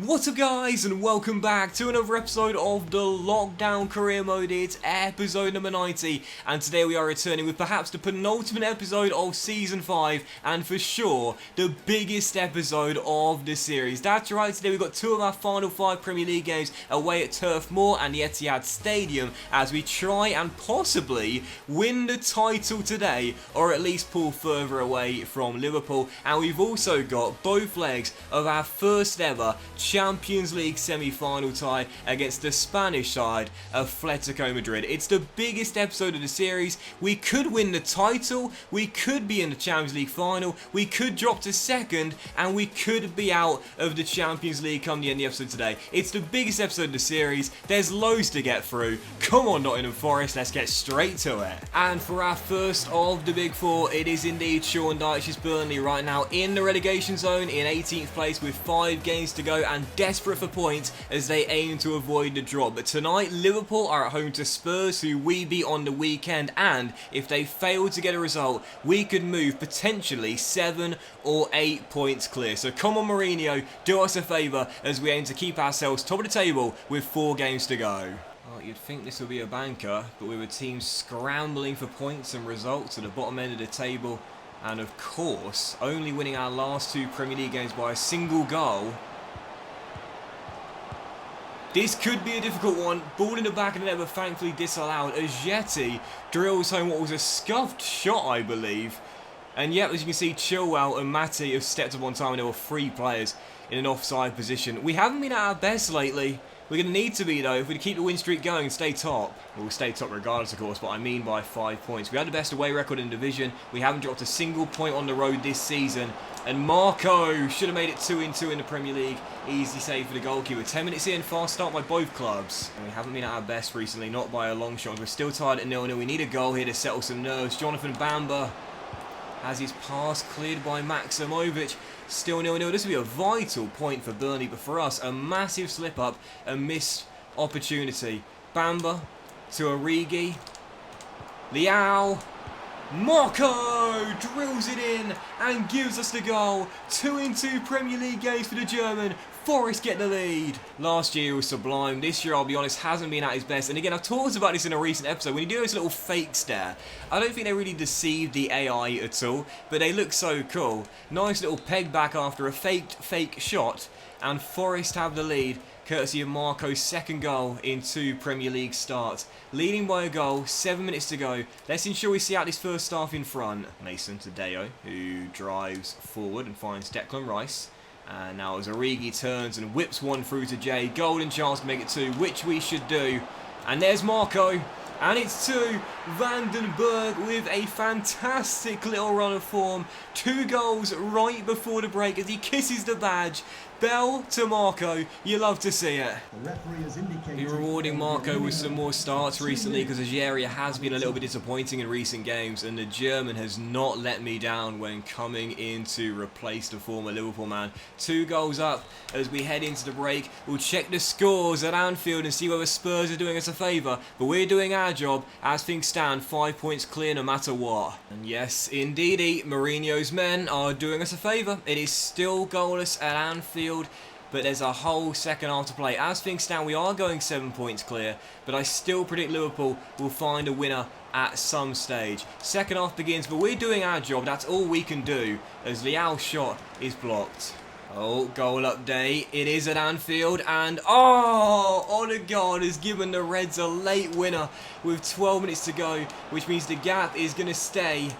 What's up guys, and welcome back to another episode of the Lockdown Career Mode. It's episode number 90, and today we are returning with perhaps the penultimate episode of Season 5, and for sure, the biggest episode of the series. That's right, today we've got two of our final 5 Premier League games away at Turf Moor and the Etihad Stadium, as we try and possibly win the title today, or at least pull further away from Liverpool. And we've also got both legs of our first ever Champions League semi-final tie against the Spanish side of Atletico Madrid. It's the biggest episode of the series. We could win the title, we could be in the Champions League final, we could drop to second, and we could be out of the Champions League come the end of the episode today. It's the biggest episode of the series. There's loads to get through. Come on, Nottingham Forest, let's get straight to it. And for our first of the big four, it is indeed Sean Dyche's Burnley right now in the relegation zone in 18th place with 5 games to go and desperate for points as they aim to avoid the drop. But tonight, Liverpool are at home to Spurs, who we beat on the weekend, and if they fail to get a result, we could move potentially 7 or 8 points clear. So come on, Mourinho, do us a favour as we aim to keep ourselves top of the table with 4 games to go. Well, you'd think this would be a banker, but with a team scrambling for points and results at the bottom end of the table, and of course, only winning our last 2 Premier League games by a single goal, this could be a difficult one. Ball in the back of the net, but thankfully disallowed as Yeti drills home what was a scuffed shot, I believe. And yet, as you can see, Chilwell and Matty have stepped up on time, and there were 3 players in an offside position. We haven't been at our best lately. We're going to need to be, though, if we keep the win streak going and stay top. We'll stay top regardless, of course, but I mean by 5 points. We had the best away record in the division. We haven't dropped a single point on the road this season. And Marco should have made it 2-2 in the Premier League. Easy save for the goalkeeper. 10 minutes in, fast start by both clubs. And we haven't been at our best recently, not by a long shot. We're still tied at 0-0. We need a goal here to settle some nerves. Jonathan Bamba has his pass cleared by Maximovic. Still 0-0. This will be a vital point for Burnley, but for us, a massive slip-up, a missed opportunity. Bamba to Origi. Leao. Marco drills it in and gives us the goal. 2-2 Premier League games for the German. Forest get the lead. Last year was sublime. This year, I'll be honest, hasn't been at his best. And again, I've talked about this in a recent episode. When you do those little fake stare, I don't think they really deceived the AI at all, but they look so cool. Nice little peg back after a fake shot, and Forest have the lead, courtesy of Marco's second goal in 2 Premier League starts. Leading by a goal, 7 minutes to go. Let's ensure we see out this first half in front. Mason to Deo, who drives forward and finds Declan Rice. And now as Origi turns and whips one through to Jay. Golden chance to make it 2, which we should do. And there's Marco. And it's 2. Vandenberg with a fantastic little run of form. 2 goals right before the break as he kisses the badge. Bell to Marco, you love to see it. The referee has indicated Be rewarding Marco with some more starts recently, because Algeria has been a little bit disappointing in recent games, and the German has not let me down when coming in to replace the former Liverpool man. 2 goals up as we head into the break. We'll check the scores at Anfield and see whether Spurs are doing us a favour, but we're doing our job as things stand, 5 points clear no matter what. And yes, indeedy, Mourinho's men are doing us a favour. It is still goalless at Anfield, but there's a whole second half to play. As things stand, we are going 7 points clear, but I still predict Liverpool will find a winner at some stage. Second half begins, but we're doing our job. That's all we can do as Leao's shot is blocked. Oh, goal update. It is at Anfield, and Odegaard has given the Reds a late winner with 12 minutes to go, which means the gap is going to stay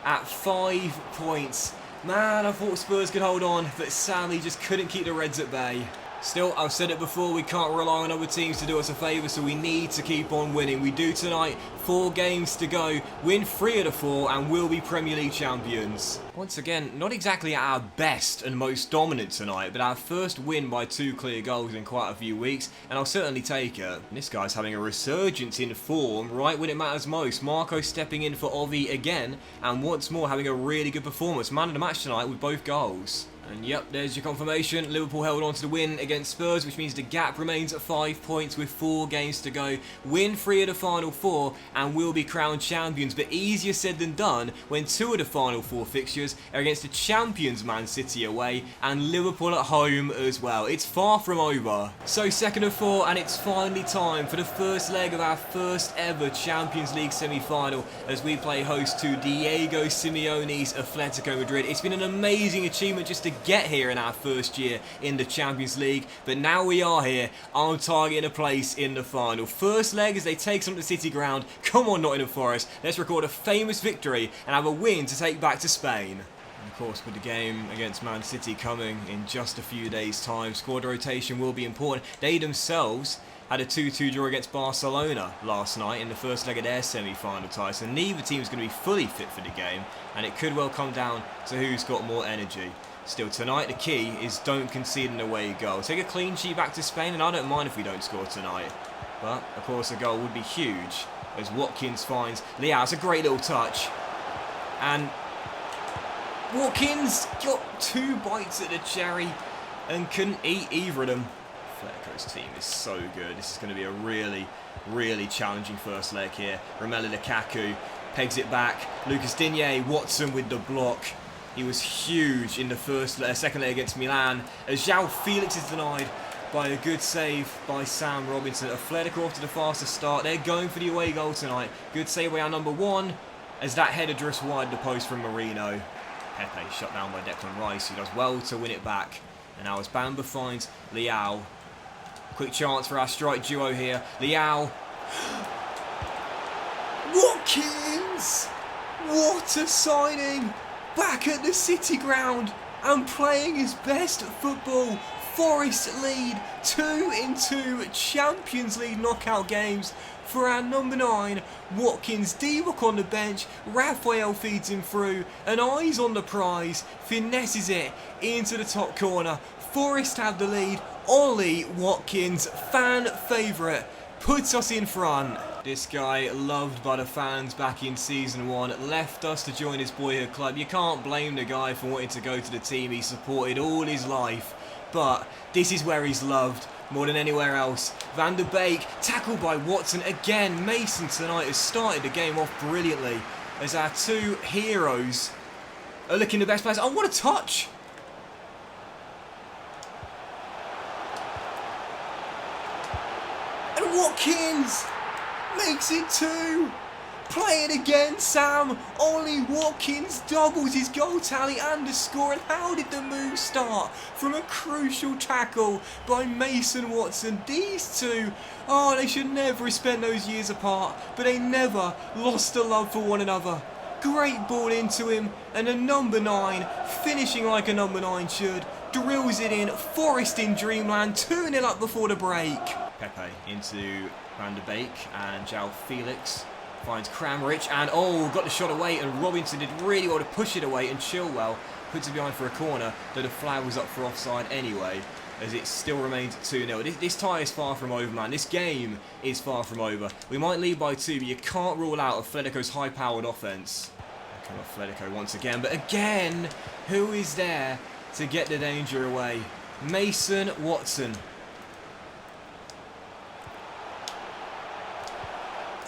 at 5 points. Man, I thought Spurs could hold on, but sadly just couldn't keep the Reds at bay. Still, I've said it before, we can't rely on other teams to do us a favour, so we need to keep on winning. We do tonight, 4 games to go, win 3 of the 4, and we'll be Premier League champions. Once again, not exactly at our best and most dominant tonight, but our first win by 2 clear goals in quite a few weeks, and I'll certainly take it. And this guy's having a resurgence in form right when it matters most. Marco stepping in for Ovi again, and once more having a really good performance. Man of the match tonight with both goals. And yep, there's your confirmation. Liverpool held on to the win against Spurs, which means the gap remains at 5 points with 4 games to go. Win 3 of the final 4 and we'll be crowned champions. But easier said than done when 2 of the final 4 fixtures are against the champions Man City away and Liverpool at home as well. It's far from over. So 2nd of 4 and it's finally time for the first leg of our first ever Champions League semi-final as we play host to Diego Simeone's Atletico Madrid. It's been an amazing achievement just to get here in our first year in the Champions League, but now we are here. I'm targeting a place in the final. First leg as they take some to the City ground. Come on, Nottingham Forest, let's record a famous victory and have a win to take back to Spain. And of course, with the game against Man City coming in just a few days' time, squad rotation will be important. They themselves had a 2-2 draw against Barcelona last night in the first leg of their semi-final tie, so neither team is going to be fully fit for the game, and it could well come down to who's got more energy. Still, tonight the key is don't concede an away goal. Take a clean sheet back to Spain, and I don't mind if we don't score tonight. But, of course, a goal would be huge as Watkins finds Leao. It's a great little touch. And Watkins got 2 bites at the cherry and couldn't eat either of them. Atletico's team is so good. This is going to be a really, really challenging first leg here. Romelu Lukaku pegs it back. Lucas Digne, Watson with the block. He was huge in the second leg against Milan. As João Felix is denied by a good save by Sam Robinson. Atletico off to the fastest start. They're going for the away goal tonight. Good save by our number 1 as that header drifts wide the post from Marino. Pepe shut down by Declan Rice, who does well to win it back. And now as Bamba finds Leao. Quick chance for our strike duo here. Leao. Watkins! What a signing! Back at the City ground and playing his best football. Forest lead 2 in 2 Champions League knockout games for our number 9. Watkins, Divock on the bench, Raphael feeds him through, and eyes on the prize, finesses it into the top corner. Forest have the lead. Ollie Watkins, fan favourite, puts us in front. This guy, loved by the fans back in Season 1, left us to join his boyhood club. You can't blame the guy for wanting to go to the team he supported all his life. But this is where he's loved more than anywhere else. Van der Beek, tackled by Watson again. Mason tonight has started the game off brilliantly as our 2 heroes are looking the best players. Oh, what a touch! And Watkins makes it 2. Play it again, Sam. Ollie Watkins doubles his goal tally and the score. And how did the move start? From a crucial tackle by Mason Watson. These 2, oh, they should never have spent those years apart, but they never lost the love for one another. Great ball into him, and a number 9, finishing like a number 9 should, drills it in. Forest in dreamland, 2-0 up before the break. Pepe into Van der Beek and João Felix finds Kramaric and got the shot away, and Robinson did really well to push it away, and Chilwell puts it behind for a corner, though the flag was up for offside anyway, as it still remains 2-0. This tie is far from over, man. This game is far from over. We might lead by 2, but you can't rule out Atletico's high-powered offence. Come on, Atletico once again, but again, who is there to get the danger away? Mason Watson.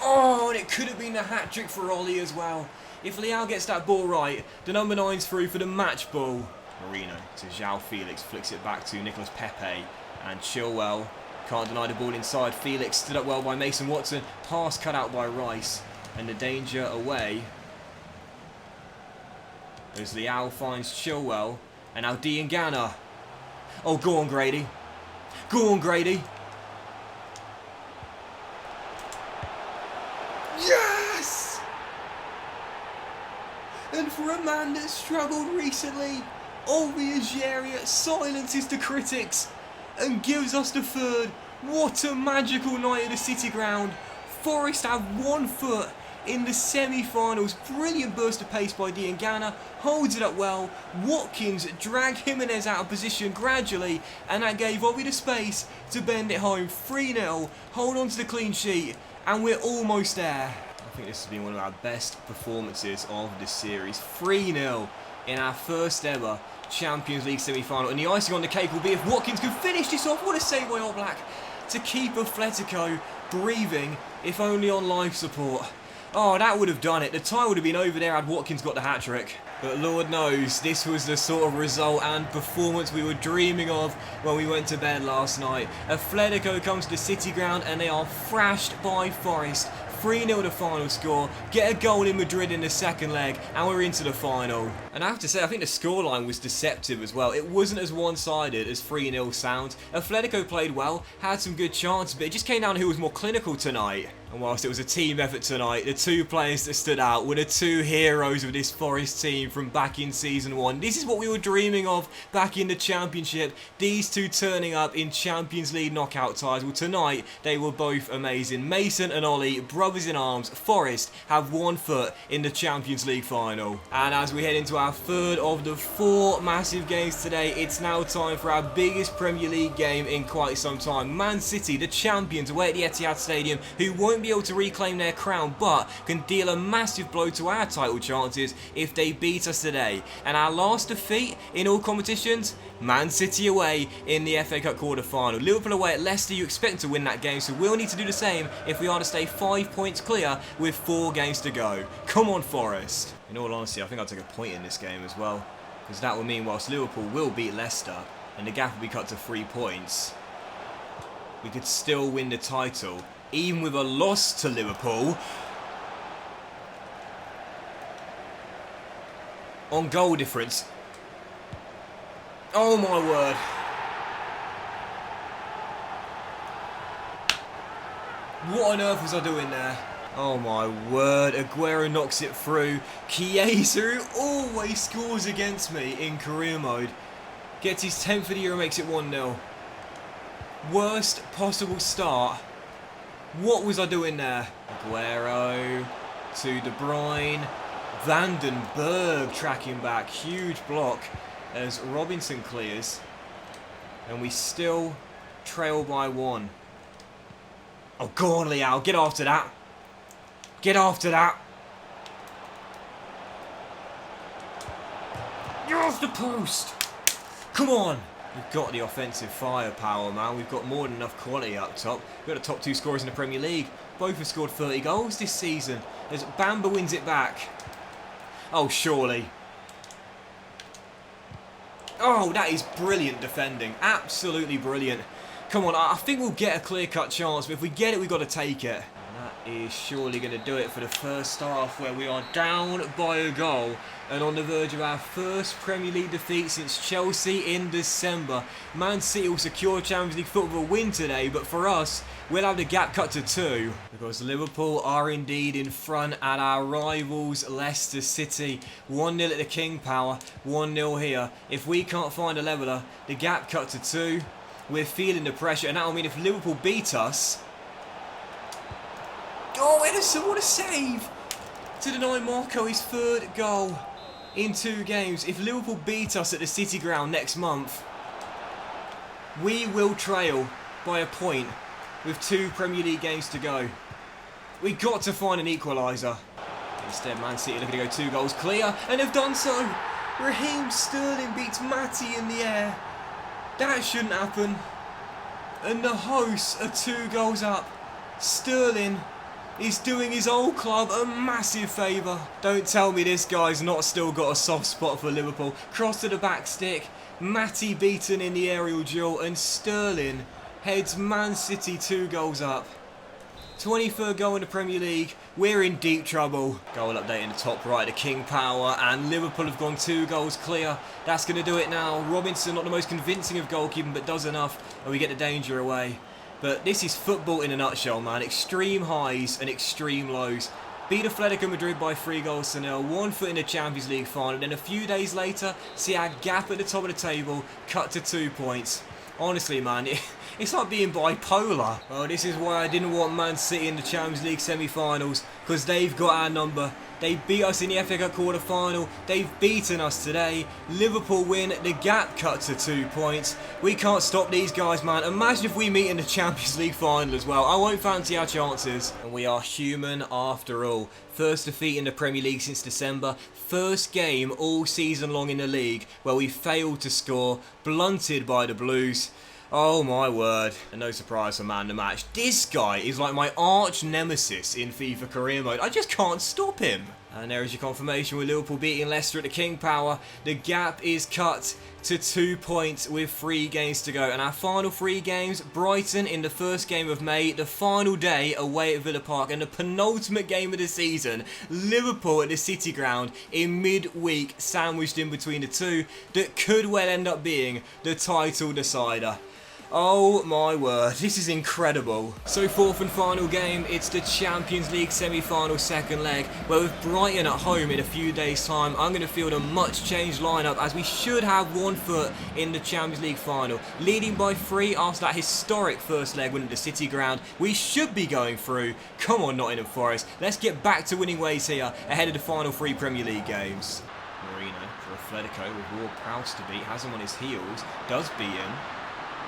Oh, and it could have been a hat-trick for Ollie as well. If Leao gets that ball right, the number 9's through for the match ball. Marino to João Felix, flicks it back to Nicolas Pepe, and Chilwell can't deny the ball inside. Felix stood up well by Mason Watson, pass cut out by Rice, and the danger away as Leao finds Chilwell, and now Diangana. Oh, go on, Grady. Go on, Grady. Yes! And for a man that struggled recently, Olvi Ageria silences the critics and gives us the 3rd. What a magical night at the City ground. Forest have 1 foot in the semi-finals. Brilliant burst of pace by Diangana, holds it up well. Watkins dragged Jimenez out of position gradually, and that gave Olvi the space to bend it home. 3-0, hold on to the clean sheet, and we're almost there. I think this has been one of our best performances of this series. 3-0 in our first ever Champions League semi-final. And the icing on the cake will be if Watkins can finish this off. What a save by Oblak to keep Atletico breathing, if only on life support. Oh, that would have done it. The tie would have been over there had Watkins got the hat-trick. But Lord knows, this was the sort of result and performance we were dreaming of when we went to bed last night. Atletico comes to the City ground and they are thrashed by Forest. 3-0 the final score, get a goal in Madrid in the second leg, and we're into the final. And I have to say, I think the scoreline was deceptive as well. It wasn't as one-sided as 3-0 sounds. Atletico played well, had some good chances, but it just came down to who was more clinical tonight. And whilst it was a team effort tonight, the two players that stood out were the two heroes of this Forest team from back in Season 1. This is what we were dreaming of back in the Championship. These two turning up in Champions League knockout ties. Well, tonight, they were both amazing. Mason and Ollie, brothers in arms. Forest have 1 foot in the Champions League final. And as we head into our third of the 4 massive games today, it's now time for our biggest Premier League game in quite some time. Man City, the champions, away at the Etihad Stadium, who won't be able to reclaim their crown but can deal a massive blow to our title chances if they beat us today. And our last defeat in all competitions, Man City away in the FA Cup quarter-final. Liverpool away at Leicester, you expect to win that game, so we'll need to do the same if we are to stay 5 points clear with 4 games to go. Come on, Forest. In all honesty, I think I'll take a point in this game as well, because that will mean whilst Liverpool will beat Leicester and the gap will be cut to 3 points, we could still win the title even with a loss to Liverpool. On goal difference. Oh my word. What on earth was I doing there? Oh my word. Aguero knocks it through. Chiesa, who always scores against me in career mode, gets his 10th of the year and makes it 1-0. Worst possible start. What was I doing there? Aguero to De Bruyne. Vandenberg tracking back. Huge block as Robinson clears. And we still trail by 1. Oh, go on, Leao. Get after that. Get after that. You're off the post. Come on. We've got the offensive firepower, man. We've got more than enough quality up top. We've got the top 2 scorers in the Premier League. Both have scored 30 goals this season as Bamba wins it back. Oh, surely. Oh, that is brilliant defending. Absolutely brilliant. Come on, I think we'll get a clear-cut chance, but if we get it, we've got to take it. And that is surely going to do it for the first half, where we are down by a goal and on the verge of our first Premier League defeat since Chelsea in December. Man City will secure Champions League football win today, but for us, we'll have the gap cut to 2 because Liverpool are indeed in front at our rivals Leicester City. 1-0 at the King Power, 1-0 here. If we can't find a leveller, the gap cut to 2. We're feeling the pressure, and that will mean if Liverpool beat us... Oh, Edison, what a save! To deny Marco his 3rd goal in 2 games. If Liverpool beat us at the City ground next month, we will trail by a point with 2 Premier League games to go. We got to find an equaliser. Instead, Man City looking to go 2 goals clear, and have done so. Raheem Sterling beats Matty in the air. That shouldn't happen. And the hosts are 2 goals up. Sterling is doing his old club a massive favour. Don't tell me this guy's not still got a soft spot for Liverpool. Cross to the back stick. Matty beaten in the aerial duel, and Sterling heads Man City 2 goals up. 23rd goal in the Premier League. We're in deep trouble. Goal update in the top right, the King Power, and Liverpool have gone 2 goals clear. That's going to do it now. Robinson, not the most convincing of goalkeeping, but does enough, and we get the danger away. But this is football in a nutshell, man. Extreme highs and extreme lows. Beat Atletico Madrid by 3 goals to 0. 1 foot in the Champions League final. Then a few days later, see our gap at the top of the table cut to 2 points. Honestly, man, it's like being bipolar. Well, this is why I didn't want Man City in the Champions League semi-finals, because they've got our number. They beat us in the FA Cup quarter-final. They've beaten us today. Liverpool win. The gap cut to 2 points. We can't stop these guys, man. Imagine if we meet in the Champions League final as well. I won't fancy our chances. And we are human after all. First defeat in the Premier League since December. First game all season long in the league where we failed to score. Blunted by the Blues. Oh my word, and no surprise for man of the match. This guy is like my arch nemesis in FIFA career mode. I just can't stop him. And there is your confirmation with Liverpool beating Leicester at the King Power. The gap is cut to 2 points with 3 games to go. And our final 3 games, Brighton in the first game of May, the final day away at Villa Park, and the penultimate game of the season, Liverpool at the City Ground in midweek, sandwiched in between the two, that could well end up being the title decider. Oh my word, this is incredible. So fourth and final game, it's the Champions League semi-final second leg, where with Brighton at home in a few days time, I'm going to field a much changed lineup as we should have 1 foot in the Champions League final. Leading by 3 after that historic first leg win at the City Ground, we should be going through. Come on Nottingham Forest, let's get back to winning ways here ahead of the final 3 Premier League games. Marino for Atletico with Ward-Prowse to beat, has him on his heels, does beat him.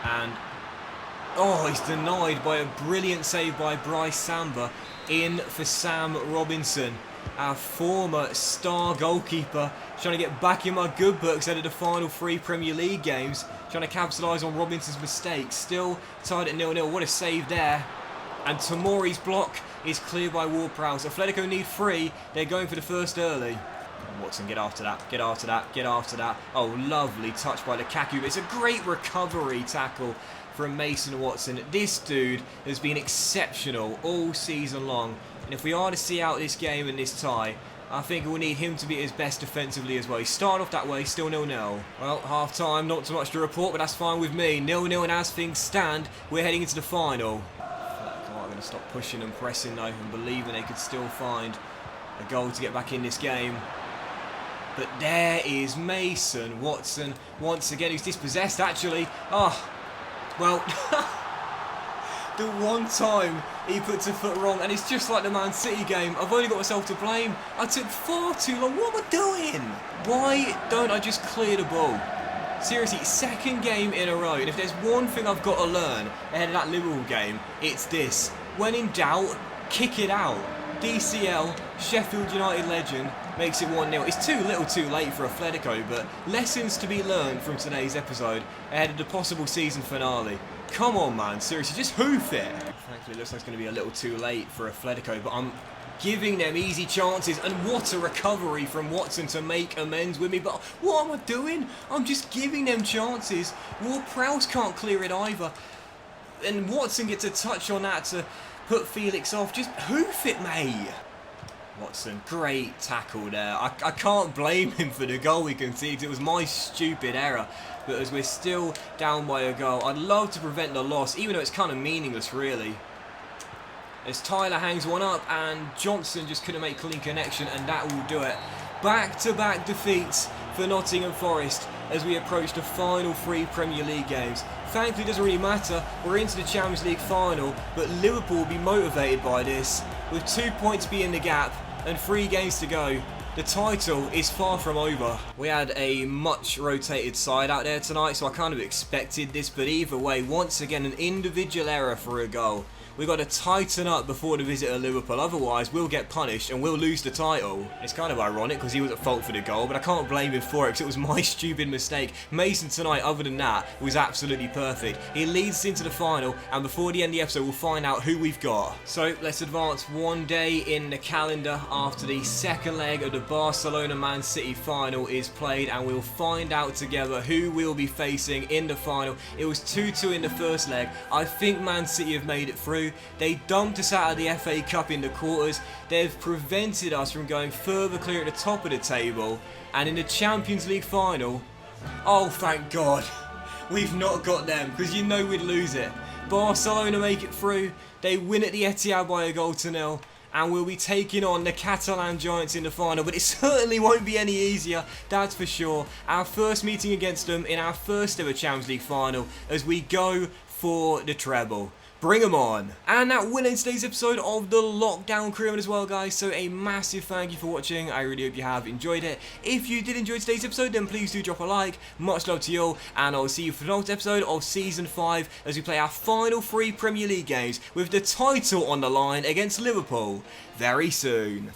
And, oh, he's denied by a brilliant save by Bryce Samba in for Sam Robinson, our former star goalkeeper, trying to get back in my good books out of the final 3 Premier League games, trying to capitalise on Robinson's mistakes. Still tied at 0-0, what a save there. And Tomori's block is cleared by Ward-Prowse. Atletico need 3, they're going for the first early. Watson, get after that, get after that, get after that. Oh, lovely touch by Lukaku. But it's a great recovery tackle from Mason Watson. This dude has been exceptional all season long. And if we are to see out this game and this tie, I think we'll need him to be at his best defensively as well. He's starting off that way, still 0-0. Well, half-time, not too much to report, but that's fine with me. 0-0, and as things stand, we're heading into the final. I'm going to stop pushing and pressing though, and believing they could still find a goal to get back in this game. But there is Mason Watson once again, who's dispossessed actually. Oh, well, the one time he puts a foot wrong, and it's just like the Man City game. I've only got myself to blame. I took far too long. What am I doing? Why don't I just clear the ball? Seriously, second game in a row. And if there's one thing I've got to learn ahead of that Liverpool game, it's this. When in doubt, kick it out. DCL, Sheffield United legend, makes it 1-0. It's too little too late for Atletico, but lessons to be learned from today's episode ahead of the possible season finale. Come on, man, seriously, just hoof it. Thankfully, it looks like it's going to be a little too late for Atletico, but I'm giving them easy chances, and what a recovery from Watson to make amends with me. But what am I doing? I'm just giving them chances. Ward-Prowse can't clear it either, and Watson gets a touch on that to put Felix off. Just hoof it, mate. Watson, great tackle there. I can't blame him for the goal we conceded. It was my stupid error. But as we're still down by a goal, I'd love to prevent the loss, even though it's kind of meaningless, really. As Tyler hangs one up, and Johnson just couldn't make clean connection, and that will do it. Back-to-back defeats for Nottingham Forest as we approach the final 3 Premier League games. Thankfully, it doesn't really matter. We're into the Champions League final, but Liverpool will be motivated by this. With 2 points being the gap and 3 games to go, the title is far from over. We had a much rotated side out there tonight, so I kind of expected this, but either way, once again, an individual error for a goal. We've got to tighten up before the visit of Liverpool, otherwise we'll get punished and we'll lose the title. It's kind of ironic because he was at fault for the goal, but I can't blame him for it because it was my stupid mistake. Mason tonight, other than that, was absolutely perfect. He leads us into the final, and before the end of the episode we'll find out who we've got. So let's advance one day in the calendar after the second leg of the Barcelona-Man City final is played, and we'll find out together who we'll be facing in the final. It was 2-2 in the first leg. I think Man City have made it through. They dumped us out of the FA Cup in the quarters. They've prevented us from going further clear at the top of the table. And in the Champions League final, oh thank God, we've not got them, because you know we'd lose it. Barcelona make it through. They win at the Etihad by 1-0. And we'll be taking on the Catalan Giants in the final, but it certainly won't be any easier, that's for sure. Our first meeting against them in our first ever Champions League final as we go for the treble. Bring them on. And that will end today's episode of the Lockdown Crewman as well, guys. So a massive thank you for watching. I really hope you have enjoyed it. If you did enjoy today's episode, then please do drop a like. Much love to you all. And I'll see you for the next episode of Season 5 as we play our final 3 Premier League games with the title on the line against Liverpool very soon.